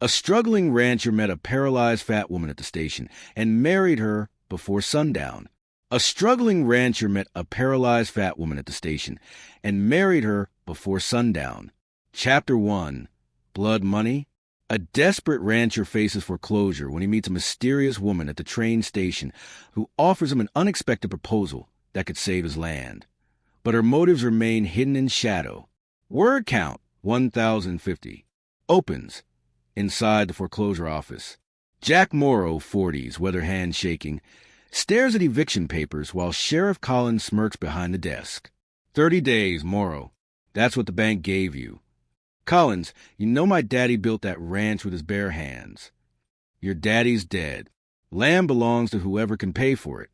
A struggling rancher met a paralyzed fat woman at the station and married her before sundown. A struggling rancher met a paralyzed fat woman at the station and married her before sundown. Chapter 1. Blood Money. A desperate rancher faces foreclosure when he meets a mysterious woman at the train station who offers him an unexpected proposal that could save his land. But her motives remain hidden in shadow. Word count 1,050. Opens. Inside the foreclosure office. Jack Morrow, 40s, weather hand shaking, stares at eviction papers while Sheriff Collins smirks behind the desk. 30 days, Morrow. That's what the bank gave you. Collins, you know my daddy built that ranch with his bare hands. Your daddy's dead. Land belongs to whoever can pay for it.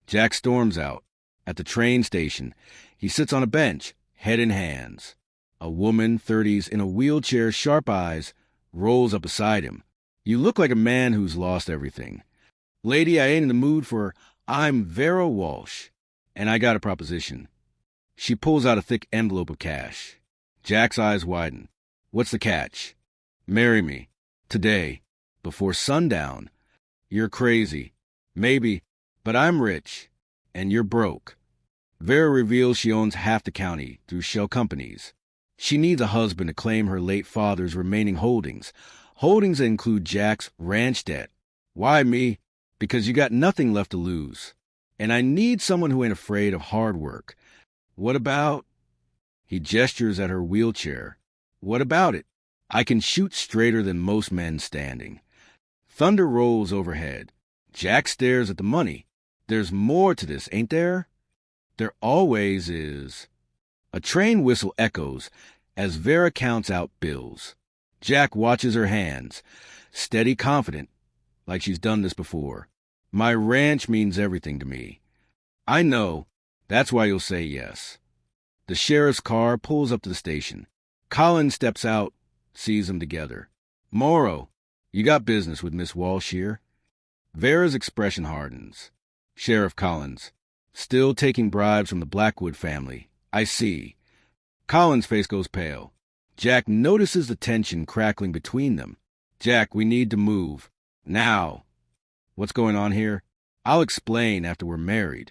Jack storms out. At the train station, he sits on a bench, head in hands. A woman, 30s, in a wheelchair, sharp eyes, rolls up beside him. You look like a man who's lost everything. Lady, I ain't in the mood for I'm Vera Walsh, and I got a proposition. She pulls out a thick envelope of cash. Jack's eyes widen. What's the catch? Marry me. Today. Before sundown. You're crazy. Maybe. But I'm rich. And you're broke. Vera reveals she owns half the county through shell companies. She needs a husband to claim her late father's remaining holdings. Holdings that include Jack's ranch debt. Why me? Because you got nothing left to lose. And I need someone who ain't afraid of hard work. What about... He gestures at her wheelchair. What about it? I can shoot straighter than most men standing. Thunder rolls overhead. Jack stares at the money. There's more to this, ain't there? There always is. A train whistle echoes as Vera counts out bills. Jack watches her hands, steady, confident, like she's done this before. My ranch means everything to me. I know. That's why you'll say yes. The sheriff's car pulls up to the station. Collins steps out, sees them together. Morrow, you got business with Miss Walsh here? Vera's expression hardens. Sheriff Collins, still taking bribes from the Blackwood family. I see. Collins' face goes pale. Jack notices the tension crackling between them. Jack, we need to move. Now. What's going on here? I'll explain after we're married.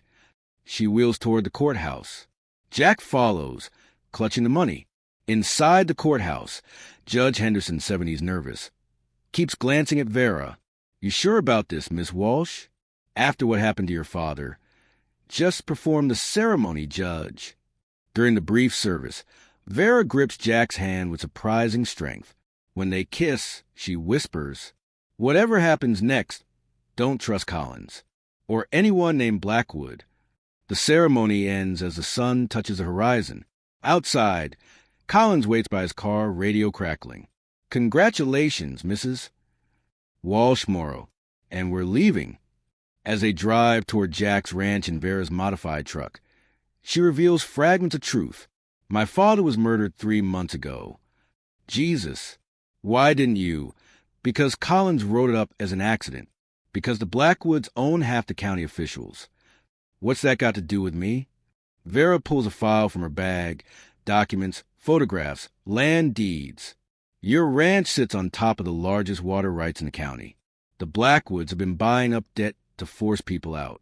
She wheels toward the courthouse. Jack follows, clutching the money. Inside the courthouse, Judge Henderson, 70s, nervous, keeps glancing at Vera. You sure about this, Miss Walsh? After what happened to your father. Just perform the ceremony, Judge. During the brief service, Vera grips Jack's hand with surprising strength. When they kiss, she whispers, whatever happens next, don't trust Collins, or anyone named Blackwood. The ceremony ends as the sun touches the horizon. Outside, Collins waits by his car, radio crackling. Congratulations, Mrs. Walsh, Morrow. And we're leaving. As they drive toward Jack's ranch in Vera's modified truck, she reveals fragments of truth. My father was murdered 3 months ago. Jesus. Why didn't you? Because Collins wrote it up as an accident. Because the Blackwoods own half the county officials. What's that got to do with me? Vera pulls a file from her bag, documents, photographs, land deeds. Your ranch sits on top of the largest water rights in the county. The Blackwoods have been buying up debt to force people out.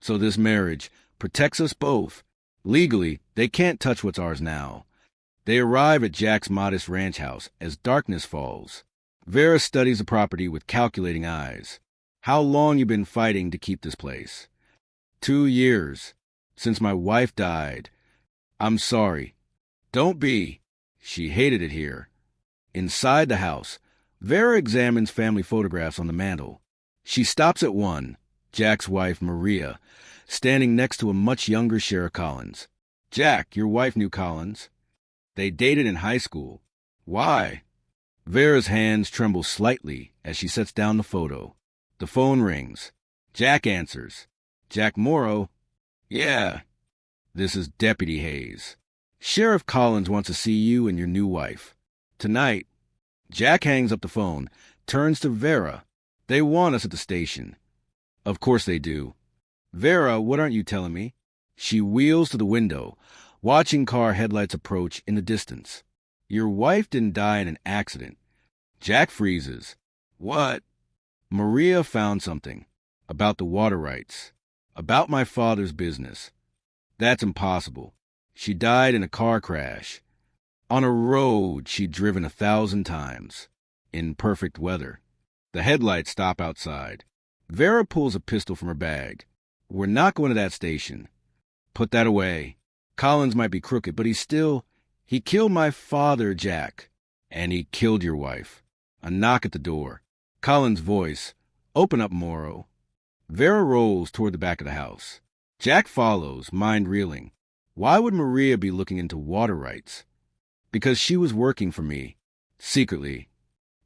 So this marriage protects us both. Legally, they can't touch what's ours now. They arrive at Jack's modest ranch house as darkness falls. Vera studies the property with calculating eyes. How long you been fighting to keep this place? 2 years. Since my wife died. I'm sorry. Don't be. She hated it here. Inside the house, Vera examines family photographs on the mantel. She stops at one, Jack's wife, Maria, standing next to a much younger Sheriff Collins. Jack, your wife knew Collins. They dated in high school. Why? Vera's hands tremble slightly as she sets down the photo. The phone rings. Jack answers. Jack Morrow. Yeah. This is Deputy Hayes. Sheriff Collins wants to see you and your new wife. Tonight. Jack hangs up the phone, turns to Vera. They want us at the station. Of course they do. Vera, what aren't you telling me? She wheels to the window, watching car headlights approach in the distance. Your wife didn't die in an accident. Jack freezes. What? Maria found something. About the water rights. About my father's business. That's impossible. She died in a car crash. On a road she'd driven 1,000 times. In perfect weather. The headlights stop outside. Vera pulls a pistol from her bag. We're not going to that station. Put that away. Collins might be crooked, but he killed my father, Jack. And he killed your wife. A knock at the door. Collins' voice. Open up, Morrow. Vera rolls toward the back of the house. Jack follows, mind reeling. Why would Maria be looking into water rights? Because she was working for me. Secretly.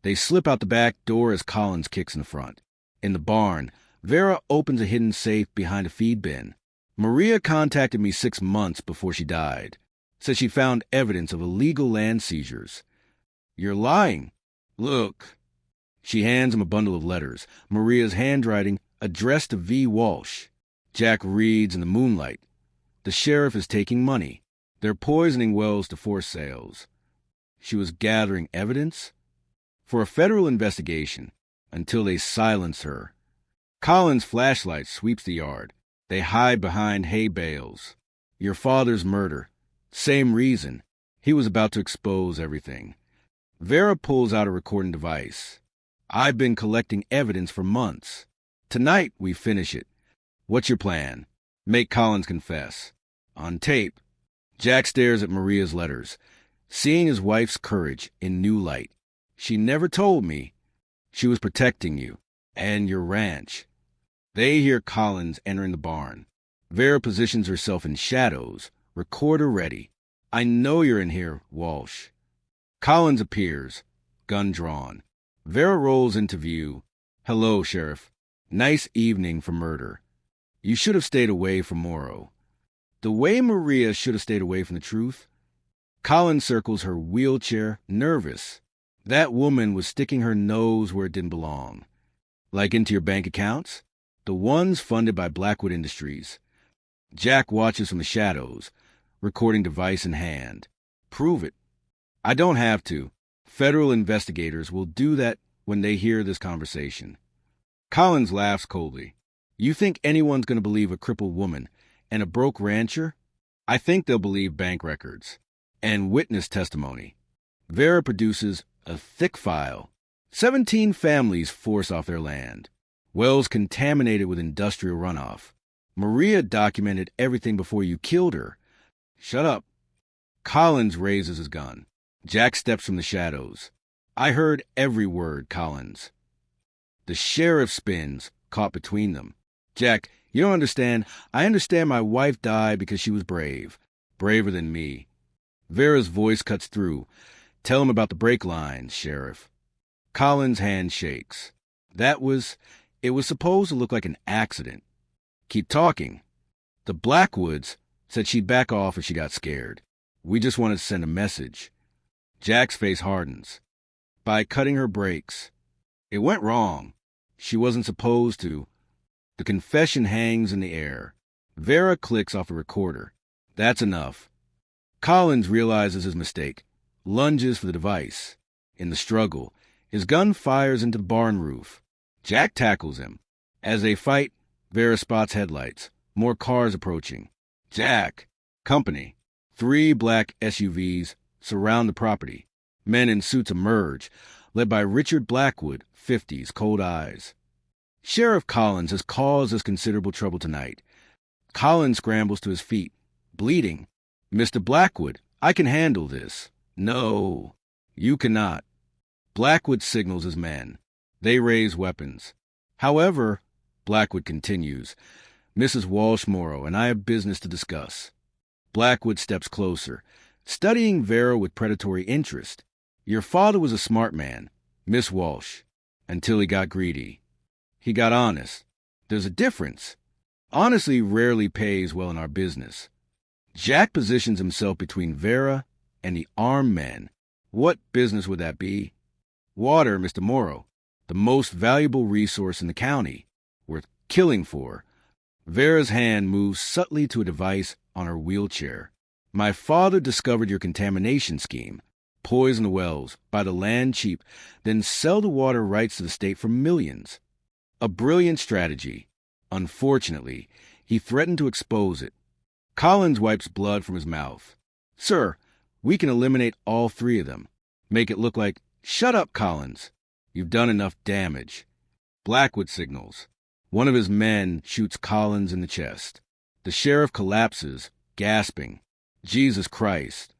They slip out the back door as Collins kicks in the front. In the barn, Vera opens a hidden safe behind a feed bin. Maria contacted me 6 months before she died. Said she found evidence of illegal land seizures. You're lying. Look. She hands him a bundle of letters, Maria's handwriting, addressed to V. Walsh. Jack reads in the moonlight. The sheriff is taking money. They're poisoning wells to force sales. She was gathering evidence? For a federal investigation, until they silence her. Collins' flashlight sweeps the yard. They hide behind hay bales. Your father's murder. Same reason. He was about to expose everything. Vera pulls out a recording device. I've been collecting evidence for months. Tonight we finish it. What's your plan? Make Collins confess. On tape. Jack stares at Maria's letters, seeing his wife's courage in new light. She never told me. She was protecting you and your ranch. They hear Collins entering the barn. Vera positions herself in shadows, recorder ready. I know you're in here, Walsh. Collins appears, gun drawn. Vera rolls into view. Hello, Sheriff. Nice evening for murder. You should have stayed away from Morrow. The way Maria should have stayed away from the truth. Collins circles her wheelchair, nervous. That woman was sticking her nose where it didn't belong. Like into your bank accounts? The ones funded by Blackwood Industries. Jack watches from the shadows, recording device in hand. Prove it. I don't have to. Federal investigators will do that when they hear this conversation. Collins laughs coldly. You think anyone's going to believe a crippled woman and a broke rancher? I think they'll believe bank records and witness testimony. Vera produces a thick file. 17 families forced off their land. Wells contaminated with industrial runoff. Maria documented everything before you killed her. Shut up. Collins raises his gun. Jack steps from the shadows. I heard every word, Collins. The sheriff spins, caught between them. Jack, you don't understand. I understand my wife died because she was brave. Braver than me. Vera's voice cuts through. Tell him about the brake lines, Sheriff. Collins' hand shakes. It was supposed to look like an accident. Keep talking. The Blackwoods said she'd back off if she got scared. We just wanted to send a message. Jack's face hardens. By cutting her brakes. It went wrong. She wasn't supposed to. The confession hangs in the air. Vera clicks off a recorder. That's enough. Collins realizes his mistake. Lunges for the device. In the struggle, his gun fires into the barn roof. Jack tackles him. As they fight, Vera spots headlights. More cars approaching. Jack. Company. 3 black SUVs surround the property. Men in suits emerge, led by Richard Blackwood, 50s, cold eyes. Sheriff Collins has caused us considerable trouble tonight. Collins scrambles to his feet, bleeding. Mr. Blackwood, I can handle this. No, you cannot. Blackwood signals his men. They raise weapons. However, Blackwood continues, Mrs. Walsh Morrow and I have business to discuss. Blackwood steps closer, studying Vera with predatory interest. Your father was a smart man, Miss Walsh, until he got greedy. He got honest. There's a difference. Honestly rarely pays well in our business. Jack positions himself between Vera and the armed men. What business would that be? Water, Mr. Morrow, the most valuable resource in the county, worth killing for. Vera's hand moves subtly to a device on her wheelchair. My father discovered your contamination scheme. poison the wells, buy the land cheap, then sell the water rights to the state for millions. A brilliant strategy. Unfortunately, he threatened to expose it. Collins wipes blood from his mouth. Sir, we can eliminate all three of them. Make it look like, shut up, Collins. You've done enough damage. Blackwood signals. One of his men shoots Collins in the chest. The sheriff collapses, gasping. Jesus Christ.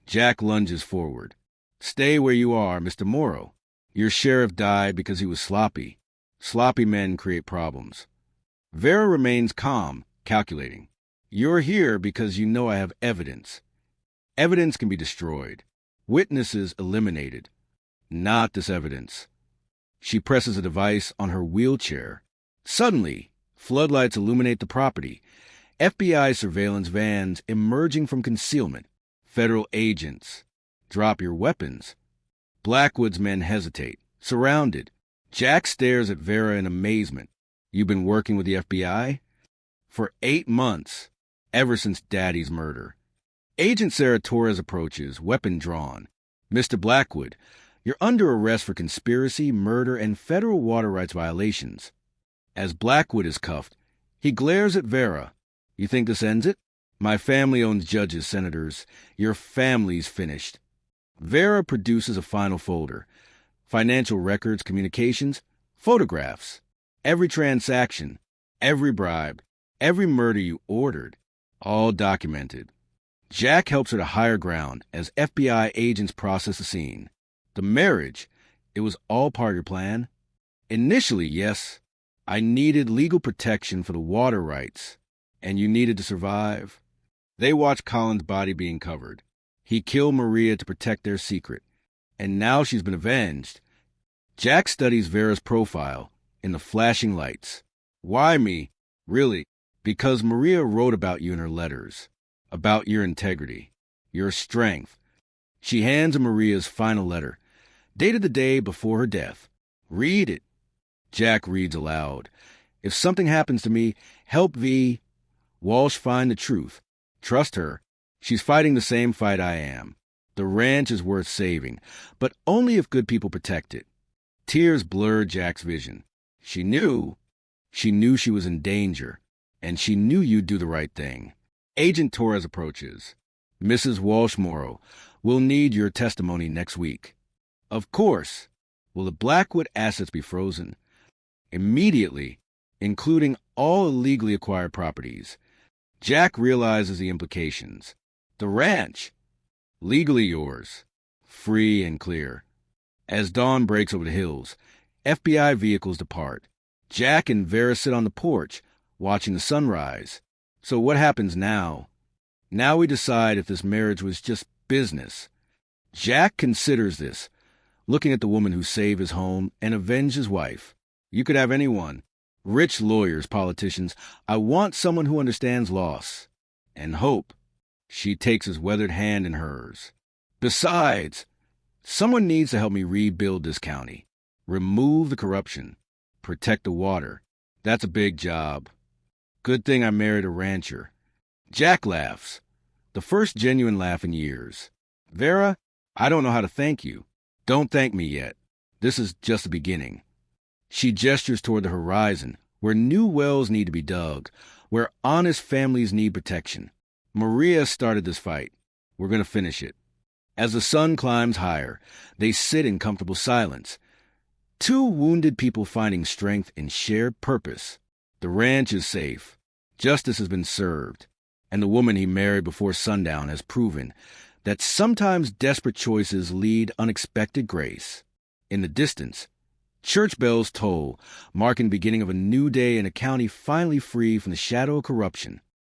Jack lunges forward. Stay where you are, Mr. Morrow. Your sheriff died because he was sloppy. Sloppy men create problems. Vera remains calm, calculating. You're here because you know I have evidence. Evidence can be destroyed. Witnesses eliminated. Not this evidence. She presses a device on her wheelchair. Suddenly, floodlights illuminate the property. FBI surveillance vans emerging from concealment. Federal agents. Drop your weapons. Blackwood's men hesitate. Surrounded. Jack stares at Vera in amazement. You've been working with the FBI? For 8 months. Ever since Daddy's murder. Agent Sarah Torres approaches, weapon drawn. Mr. Blackwood, you're under arrest for conspiracy, murder, and federal water rights violations. As Blackwood is cuffed, he glares at Vera. You think this ends it? My family owns judges, senators. Your family's finished. Vera produces a final folder. Financial records, communications, photographs. Every transaction, every bribe, every murder you ordered. All documented. Jack helps her to higher ground as FBI agents process the scene. The marriage, it was all part of your plan? Initially, yes. I needed legal protection for the water rights, and you needed to survive. They watch Colin's body being covered. He killed Maria to protect their secret, and now she's been avenged. Jack studies Vera's profile in the flashing lights. Why me? Really? Because Maria wrote about you in her letters, about your integrity, your strength. She hands him Maria's final letter, dated the day before her death. Read it. Jack reads aloud. If something happens to me, help V. Walsh find the truth. Trust her. She's fighting the same fight I am. The ranch is worth saving, but only if good people protect it. Tears blurred Jack's vision. She knew she was in danger. And she knew you'd do the right thing. Agent Torres approaches. Mrs. Walsh Morrow, we'll need your testimony next week. Of course. Will the Blackwood assets be frozen? Immediately, including all illegally acquired properties. Jack realizes the implications. The ranch, legally yours, free and clear. As dawn breaks over the hills, FBI vehicles depart. Jack and Vera sit on the porch, watching the sunrise. So what happens now? Now we decide if this marriage was just business. Jack considers this, looking at the woman who saved his home and avenged his wife. You could have anyone. Rich lawyers, politicians. I want someone who understands loss and hope. She takes his weathered hand in hers. Besides, someone needs to help me rebuild this county. Remove the corruption. Protect the water. That's a big job. Good thing I married a rancher. Jack laughs. The first genuine laugh in years. Vera, I don't know how to thank you. Don't thank me yet. This is just the beginning. She gestures toward the horizon, where new wells need to be dug, where honest families need protection. Maria started this fight. We're going to finish it. As the sun climbs higher, they sit in comfortable silence. Two wounded people finding strength in shared purpose. The ranch is safe. Justice has been served. And the woman he married before sundown has proven that sometimes desperate choices lead unexpected grace. In the distance, church bells toll, marking the beginning of a new day in a county finally free from the shadow of corruption.